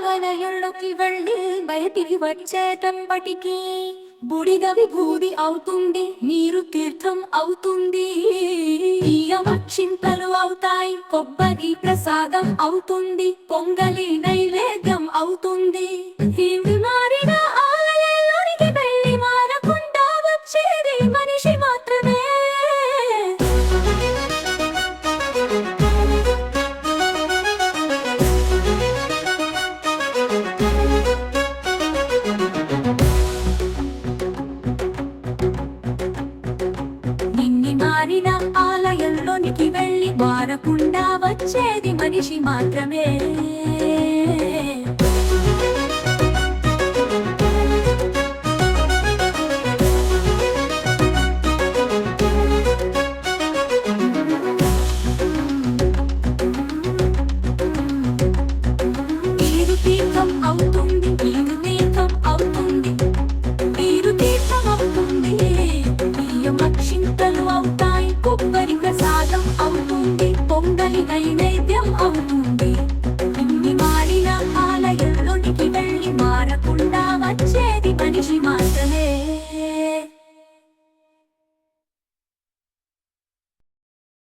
ఆలయంలోకి వెళ్ళి బయటికి వచ్చేటప్పటికి బూడిద విభూది అవుతుంది, నీరు తీర్థం అవుతుంది, బియ్యం చింతలు అవుతాయి, కొబ్బరి ప్రసాదం అవుతుంది, పొంగలి నైవేద్యం అవుతుంది. ఇది మారిన ఆలయంలోనికి వెళ్ళి మారకుండా వచ్చేది మనిషి మాత్రమే. మారిన ఆలయంలోనికి వెళ్ళి మారకుండా వచ్చేది మనిషి మాత్రమే.